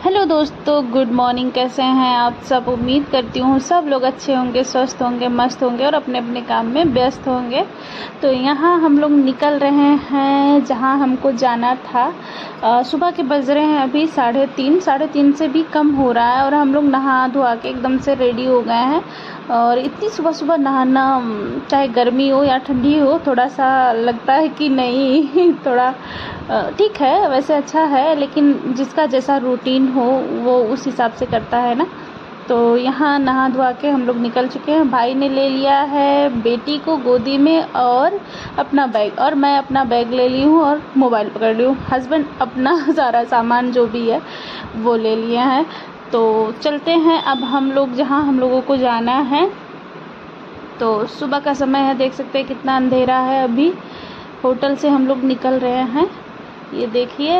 Hello दोस्तों, good morning. कैसे हैं आप सब? उम्मीद करती हूँ सब लोग अच्छे होंगे, स्वस्थ होंगे, मस्त होंगे और अपने अपने काम में व्यस्त होंगे। तो यहाँ हम लोग निकल रहे हैं जहाँ हमको जाना था। सुबह के बज रहे हैं अभी 3:30 से भी कम हो रहा है और हम लोग नहा धोआ के एकदम से रेडी हो गए हैं। और इतनी सुबह सुबह नहाना, चाहे गर्मी हो या ठंडी हो, थोड़ा सा लगता है कि नहीं थोड़ा ठीक है, वैसे अच्छा है, लेकिन जिसका जैसा रूटीन हो वो उस हिसाब से करता है ना। तो यहाँ नहा धोआ के हम लोग निकल चुके हैं। भाई ने ले लिया है बेटी को गोदी में और अपना बैग, और मैं अपना बैग ले ली हूँ और मोबाइल पकड़ ली हूँ। हस्बैंड अपना सारा सामान जो भी है वो ले लिया है। तो चलते हैं अब हम लोग जहाँ हम लोगों को जाना है। तो सुबह का समय है, देख सकते हैं कितना अंधेरा है। अभी होटल से हम लोग निकल रहे हैं। ये देखिए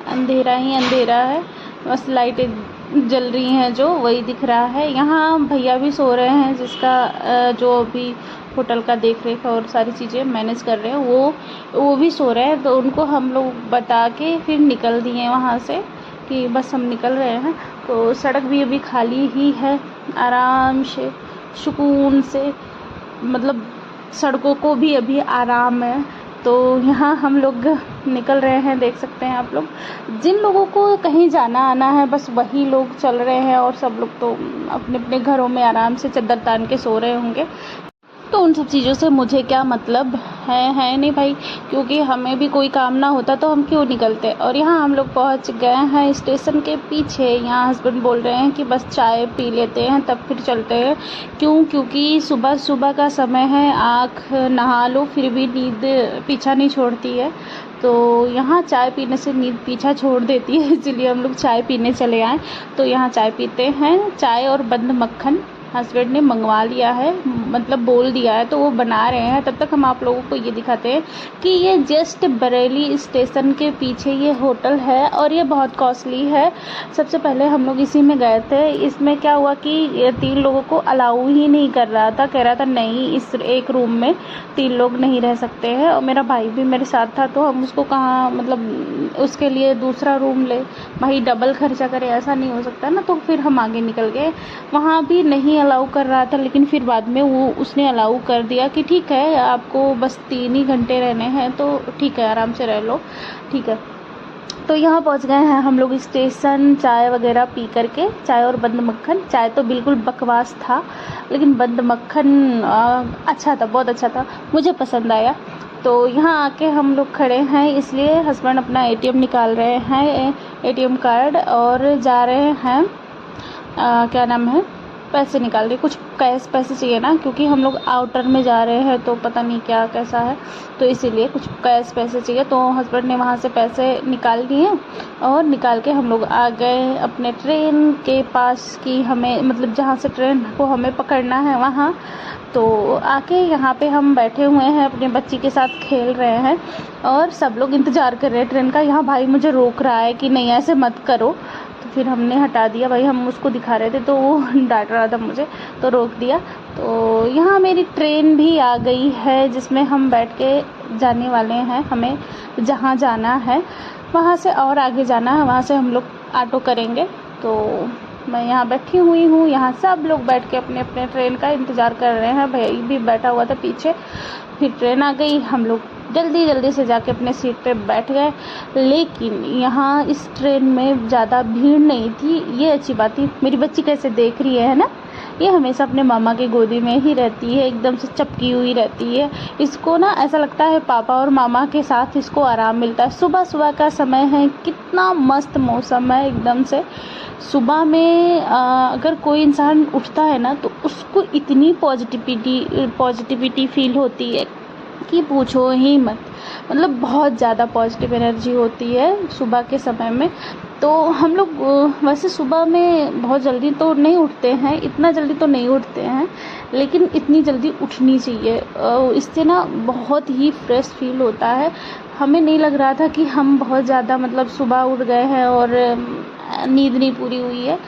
अंधेरा ही अंधेरा है, बस लाइटें जल रही हैं जो वही दिख रहा है। यहाँ भैया भी सो रहे हैं, जिसका जो अभी होटल का देख रेख और सारी चीज़ें मैनेज कर रहे हैं वो भी सो रहे हैं। तो उनको हम लोग बता के फिर निकल दिए वहाँ से कि बस हम निकल रहे हैं। तो सड़क भी अभी खाली ही है, आराम से सुकून से, मतलब सड़कों को भी अभी आराम है। तो यहाँ हम लोग निकल रहे हैं, देख सकते हैं आप लोग। जिन लोगों को कहीं जाना आना है बस वही लोग चल रहे हैं, और सब लोग तो अपने अपने घरों में आराम से चद्दर तान के सो रहे होंगे। तो उन सब चीज़ों से मुझे क्या मतलब है नहीं भाई, क्योंकि हमें भी कोई काम ना होता तो हम क्यों निकलते। और यहाँ हम लोग पहुँच गए हैं स्टेशन के पीछे। यहाँ हस्बैंड बोल रहे हैं कि बस चाय पी लेते हैं तब फिर चलते हैं। क्योंकि सुबह सुबह का समय है, आँख नहा लो फिर भी नींद पीछा नहीं छोड़ती है। तो यहाँ चाय पीने से नींद पीछा छोड़ देती है, इसीलिए हम लोग चाय पीने चले आए। तो यहाँ चाय पीते हैं, चाय और बंद मक्खन हस्बैंड ने मंगवा लिया है, मतलब बोल दिया है, तो वो बना रहे हैं। तब तक हम आप लोगों को ये दिखाते हैं कि ये जस्ट बरेली स्टेशन के पीछे ये होटल है और ये बहुत कॉस्टली है। सबसे पहले हम लोग इसी में गए थे। इसमें क्या हुआ कि 3 लोगों को अलाउ ही नहीं कर रहा था, कह रहा था नहीं इस एक रूम में 3 लोग नहीं रह सकते हैं। और मेरा भाई भी मेरे साथ था, तो हम उसको कहाँ मतलब उसके लिए दूसरा रूम ले, भाई डबल खर्चा करे, ऐसा नहीं हो सकता ना। तो फिर हम आगे निकल गए, वहाँ भी नहीं अलाउ कर रहा था, लेकिन फिर बाद में उसने अलाउ कर दिया कि ठीक है आपको बस 3 ही घंटे रहने हैं, तो ठीक है आराम से रह लो, ठीक है। तो यहाँ पहुँच गए हैं हम लोग स्टेशन। चाय वगैरह पी करके, चाय और बंद मक्खन। चाय तो बिल्कुल बकवास था, लेकिन बंद मक्खन अच्छा था, बहुत अच्छा था, मुझे पसंद आया। तो यहाँ आके हम लोग खड़े हैं, इसलिए हस्बैंड अपना एटीएम निकाल रहे हैं, एटीएम कार्ड, और जा रहे हैं क्या नाम है, पैसे निकाल रहे। कुछ कैश पैसे चाहिए ना, क्योंकि हम लोग आउटर में जा रहे हैं तो पता नहीं क्या कैसा है, तो इसीलिए कुछ कैश पैसे चाहिए। तो हस्बैंड ने वहाँ से पैसे निकाल लिए और निकाल के हम लोग आ गए अपने ट्रेन के पास, कि हमें मतलब जहाँ से ट्रेन को हमें पकड़ना है वहाँ। तो आके यहाँ पे हम बैठे हुए हैं, अपने बच्ची के साथ खेल रहे हैं और सब लोग इंतज़ार कर रहे हैं ट्रेन का। यहाँ भाई मुझे रोक रहा है कि नहीं ऐसे मत करो, तो फिर हमने हटा दिया। भाई हम उसको दिखा रहे थे तो वो डांट रहा था मुझे, तो रोक दिया। तो यहाँ मेरी ट्रेन भी आ गई है, जिसमें हम बैठ के जाने वाले हैं। हमें जहाँ जाना है वहाँ से और आगे जाना है, वहाँ से हम लोग ऑटो करेंगे। तो मैं यहाँ बैठी हुई हूँ, यहाँ सब लोग बैठ के अपने अपने ट्रेन का इंतज़ार कर रहे हैं। भाई भी बैठा हुआ था पीछे। फिर ट्रेन आ गई, हम लोग जल्दी जल्दी से जाके अपने सीट पे बैठ गए। लेकिन यहाँ इस ट्रेन में ज़्यादा भीड़ नहीं थी, ये अच्छी बात थी। मेरी बच्ची कैसे देख रही है ना, ये हमेशा अपने मामा की गोदी में ही रहती है, एकदम से चपकी हुई रहती है। इसको ना ऐसा लगता है पापा और मामा के साथ इसको आराम मिलता है। सुबह सुबह का समय है, कितना मस्त मौसम है एकदम से। सुबह में अगर कोई इंसान उठता है ना तो उसको इतनी पॉजिटिविटी फील होती है कि पूछो ही मत, मतलब बहुत ज़्यादा पॉजिटिव एनर्जी होती है सुबह के समय में। तो हम लोग वैसे सुबह में बहुत जल्दी तो नहीं उठते हैं, इतना जल्दी तो नहीं उठते हैं, लेकिन इतनी जल्दी उठनी चाहिए। इससे ना बहुत ही फ्रेश फील होता है। हमें नहीं लग रहा था कि हम बहुत ज़्यादा मतलब सुबह उठ गए हैं और नींद नहीं पूरी हुई है।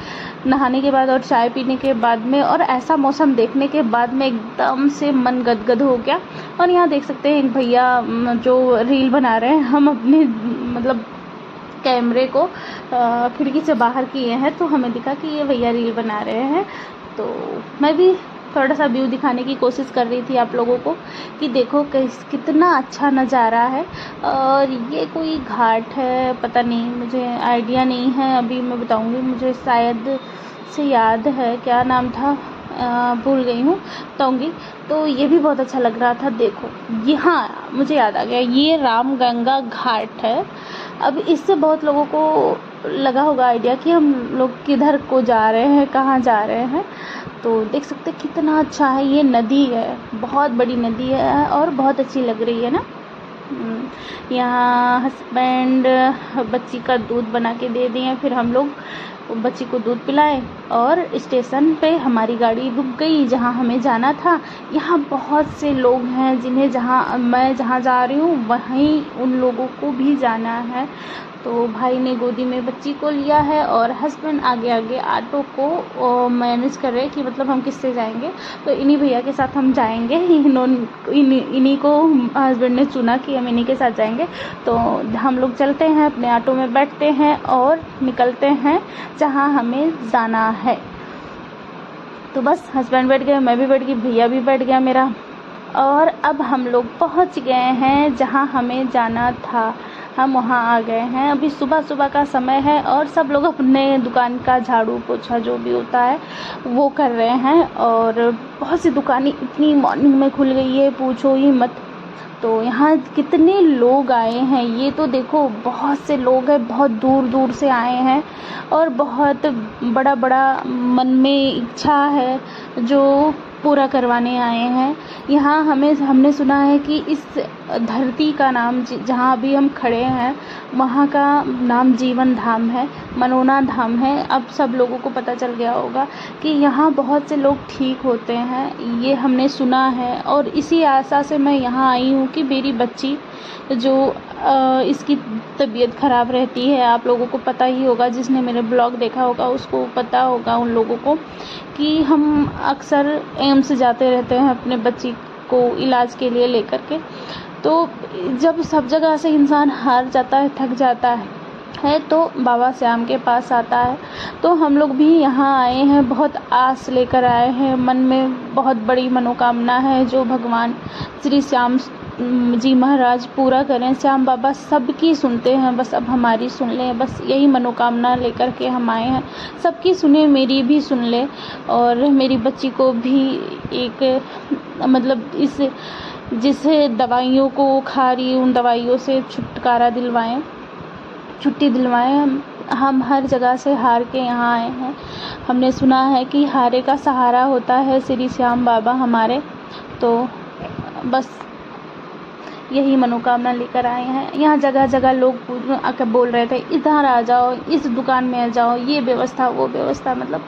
नहाने के बाद और चाय पीने के बाद में और ऐसा मौसम देखने के बाद में एकदम से मन गदगद हो गया। और यहाँ देख सकते हैं एक भैया जो रील बना रहे हैं, हम अपने मतलब कैमरे को खिड़की से बाहर किए हैं, तो हमें दिखा कि ये भैया रील बना रहे हैं। तो मैं भी थोड़ा सा व्यू दिखाने की कोशिश कर रही थी आप लोगों को कि देखो कितना अच्छा नज़ारा है। और ये कोई घाट है, पता नहीं, मुझे आइडिया नहीं है, अभी मैं बताऊंगी। मुझे शायद से याद है, क्या नाम था, भूल गई हूँ, बताऊंगी। तो ये भी बहुत अच्छा लग रहा था। देखो यहाँ मुझे याद आ गया, ये रामगंगा घाट है। अब इससे बहुत लोगों को लगा होगा आइडिया कि हम लोग किधर को जा रहे हैं, कहाँ जा रहे हैं। तो देख सकते कितना अच्छा है, ये नदी है, बहुत बड़ी नदी है और बहुत अच्छी लग रही है ना। यहाँ हस्बैंड बच्ची का दूध बना के दे दिए, फिर हम लोग बच्ची को दूध पिलाए और स्टेशन पे हमारी गाड़ी रुक गई जहाँ हमें जाना था। यहाँ बहुत से लोग हैं जिन्हें मैं जहाँ जा रही हूँ वहीं उन लोगों को भी जाना है। तो भाई ने गोदी में बच्ची को लिया है और हस्बैंड आगे आगे ऑटो को मैनेज कर रहे हैं कि मतलब हम किससे जाएंगे। तो इन्हीं भैया के साथ हम जाएंगे, इन्हीं को हस्बैंड ने चुना कि हम इन्हीं के साथ जाएंगे। तो हम लोग चलते हैं, अपने ऑटो में बैठते हैं और निकलते हैं जहाँ हमें जाना है। तो बस हस्बैंड बैठ गए, मैं भी बैठ गई, भैया भी बैठ गया मेरा। और अब हम लोग पहुंच गए हैं जहां हमें जाना था, हम वहां आ गए हैं। अभी सुबह सुबह का समय है और सब लोग अपने दुकान का झाड़ू पोछा जो भी होता है वो कर रहे हैं। और बहुत सी दुकानें इतनी मॉर्निंग में खुल गई है, पूछो ही मत। तो यहाँ कितने लोग आए हैं, ये तो देखो बहुत से लोग हैं, बहुत दूर दूर से आए हैं और बहुत बड़ा बड़ा मन में इच्छा है जो पूरा करवाने आए हैं। यहाँ हमने सुना है कि इस धरती का नाम जहाँ अभी हम खड़े हैं वहाँ का नाम जीवन धाम है, मनोना धाम है। अब सब लोगों को पता चल गया होगा कि यहाँ बहुत से लोग ठीक होते हैं, ये हमने सुना है। और इसी आशा से मैं यहाँ आई हूँ कि मेरी बच्ची जो इसकी तबीयत ख़राब रहती है, आप लोगों को पता ही होगा, जिसने मेरे ब्लॉग देखा होगा उसको पता होगा उन लोगों को कि हम अक्सर एम्स जाते रहते हैं अपने बच्ची को इलाज के लिए लेकर के। तो जब सब जगह से इंसान हार जाता है, थक जाता है तो बाबा श्याम के पास आता है। तो हम लोग भी यहाँ आए हैं, बहुत आस लेकर आए हैं, मन में बहुत बड़ी मनोकामना है जो भगवान श्री श्याम जी महाराज पूरा करें। श्याम बाबा सबकी सुनते हैं, बस अब हमारी सुन लें, बस यही मनोकामना लेकर के हम आए हैं। सबकी सुने, मेरी भी सुन ले और मेरी बच्ची को भी एक मतलब इस जिसे दवाइयों को खा रही उन दवाइयों से छुट्टी दिलवाएं। हम हर जगह से हार के यहाँ आए हैं। हमने सुना है कि हारे का सहारा होता है श्री श्याम बाबा हमारे। तो बस यही मनोकामना लेकर आए हैं। यहाँ जगह जगह लोग आकर बोल रहे थे इधर आ जाओ, इस दुकान में आ जाओ, ये व्यवस्था वो व्यवस्था, मतलब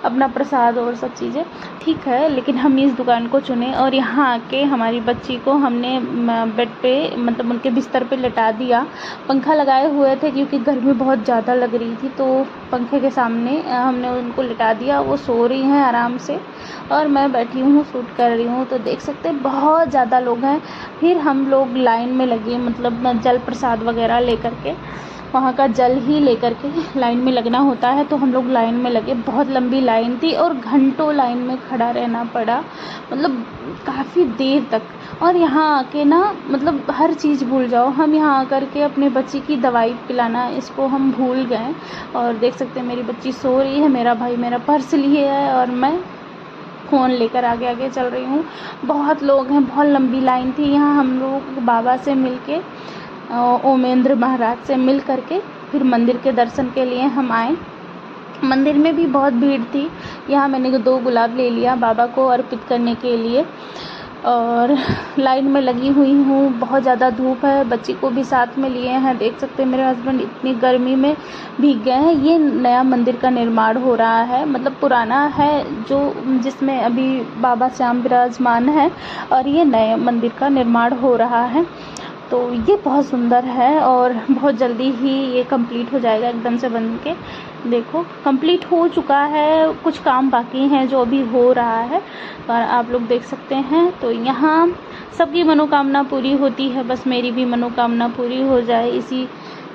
अपना प्रसाद और सब चीज़ें ठीक है। लेकिन हम इस दुकान को चुने और यहाँ आके हमारी बच्ची को हमने बेड पे मतलब उनके बिस्तर पे लेटा दिया। पंखा लगाए हुए थे क्योंकि गर्मी बहुत ज़्यादा लग रही थी, तो पंखे के सामने हमने उनको लिटा दिया। वो सो रही हैं आराम से और मैं बैठी हूँ शूट कर रही हूँ। तो देख सकते हैं बहुत ज़्यादा लोग हैं। फिर हम लोग लाइन में लगे, मतलब जल प्रसाद वगैरह लेकर के, वहाँ का जल ही लेकर के लाइन में लगना होता है। तो हम लोग लाइन में लगे, बहुत लंबी लाइन थी और घंटों लाइन में खड़ा रहना पड़ा, मतलब काफ़ी देर तक। और यहाँ आके ना मतलब हर चीज़ भूल जाओ। हम यहाँ आकर के अपने बच्ची की दवाई पिलाना इसको हम भूल गए। और देख सकते हैं मेरी बच्ची सो रही है, मेरा भाई मेरा पर्स लिए है और मैं फ़ोन लेकर आगे आगे चल रही हूँ। बहुत लोग हैं, बहुत लंबी लाइन थी। यहाँ हम लोग बाबा से मिल के ओमेंद्र महाराज से मिल करके फिर मंदिर के दर्शन के लिए हम आए। मंदिर में भी बहुत भीड़ थी। यहाँ मैंने 2 गुलाब ले लिया बाबा को अर्पित करने के लिए और लाइन में लगी हुई हूँ। बहुत ज़्यादा धूप है, बच्ची को भी साथ में लिए हैं। देख सकते हैं मेरे हस्बैंड इतनी गर्मी में भीग गए हैं। ये नया मंदिर का निर्माण हो रहा है, मतलब पुराना है जो जिसमें अभी बाबा श्याम विराजमान है और ये नए मंदिर का निर्माण हो रहा है। तो ये बहुत सुंदर है और बहुत जल्दी ही ये कंप्लीट हो जाएगा एकदम से बन के। देखो कंप्लीट हो चुका है, कुछ काम बाकी हैं जो अभी हो रहा है और आप लोग देख सकते हैं। तो यहाँ सबकी मनोकामना पूरी होती है, बस मेरी भी मनोकामना पूरी हो जाए इसी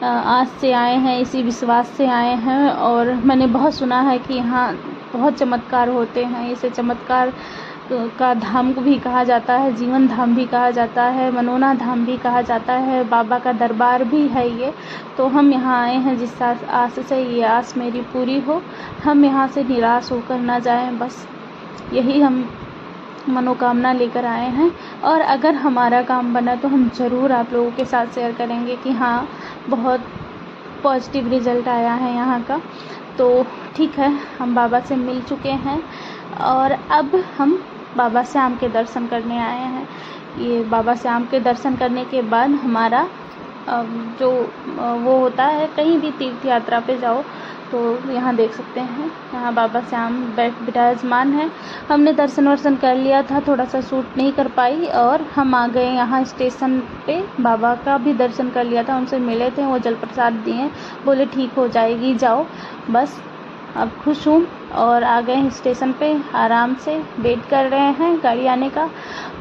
आस से आए हैं, इसी विश्वास से आए हैं। और मैंने बहुत सुना है कि यहाँ बहुत चमत्कार होते हैं। इसे चमत्कार का धाम को भी कहा जाता है, जीवन धाम भी कहा जाता है, मनोना धाम भी कहा जाता है, बाबा का दरबार भी है ये। तो हम यहाँ आए हैं जिस आस से, ये आस मेरी पूरी हो, हम यहाँ से निराश होकर ना जाएं, बस यही हम मनोकामना लेकर आए हैं। और अगर हमारा काम बना तो हम ज़रूर आप लोगों के साथ शेयर करेंगे कि हाँ, बहुत पॉजिटिव रिज़ल्ट आया है यहाँ का। तो ठीक है, हम बाबा से मिल चुके हैं और अब हम बाबा श्याम के दर्शन करने आए हैं। ये बाबा श्याम के दर्शन करने के बाद हमारा जो वो होता है, कहीं भी तीर्थ यात्रा पे जाओ तो यहाँ देख सकते हैं, यहाँ बाबा श्याम विराजमान है। हमने दर्शन वर्शन कर लिया था, थोड़ा सा शूट नहीं कर पाई और हम आ गए यहाँ स्टेशन पे। बाबा का भी दर्शन कर लिया था, उनसे मिले थे, वो जल प्रसाद दिए, बोले ठीक हो जाएगी, जाओ। बस अब खुश हूँ और आ गए हैं स्टेशन पे, आराम से वेट कर रहे हैं गाड़ी आने का।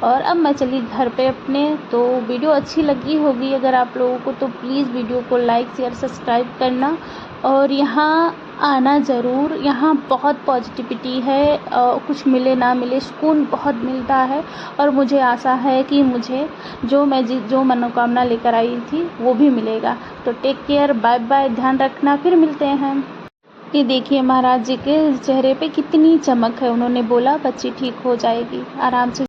और अब मैं चली घर पे अपने। तो वीडियो अच्छी लगी होगी अगर आप लोगों को, तो प्लीज़ वीडियो को लाइक शेयर सब्सक्राइब करना और यहाँ आना ज़रूर। यहाँ बहुत पॉजिटिविटी है, कुछ मिले ना मिले सुकून बहुत मिलता है। और मुझे आशा है कि मुझे जो मनोकामना लेकर आई थी वो भी मिलेगा। तो टेक केयर, बाय बाय, ध्यान रखना, फिर मिलते हैं। ये देखिए महाराज जी के चेहरे पे कितनी चमक है, उन्होंने बोला बच्ची ठीक हो जाएगी, आराम से